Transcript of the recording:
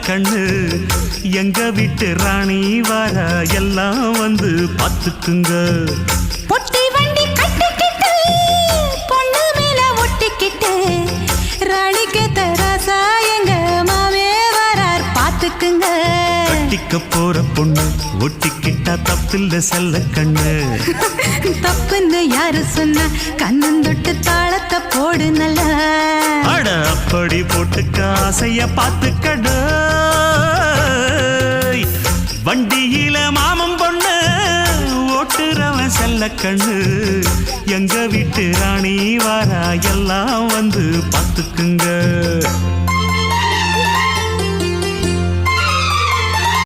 கண்ணு எங்க வீட்டு ராணி வர எல்லாம் வந்து பார்த்துக்குங்க. பொட்டி வண்டி கட்டிக்கிட்டு பொண்ணு மேல ஒட்டிக்கிட்டு ராணிக்கு தராசா எங்க மாமே வரார் பார்த்துக்குங்க. கட்டிக்க போற பொண்ணு ஒட்டிக்கிட்டா தப்பில்ல செல்ல கண்ணு. தப்புன்னு யாரு சொன்ன கண்ணந்தொட்டு தாளத்தை போடு நல்லா. அட அப்படி போட்டுக்க ஆசைய பார்த்துக்கடு. வண்டியில மாமன் பொண்ணு ஓட்டுறவன் செல்ல கண்ணு எங்க வீட்டு ராணி வாரா எல்லாம் வந்து பார்த்துக்குங்க.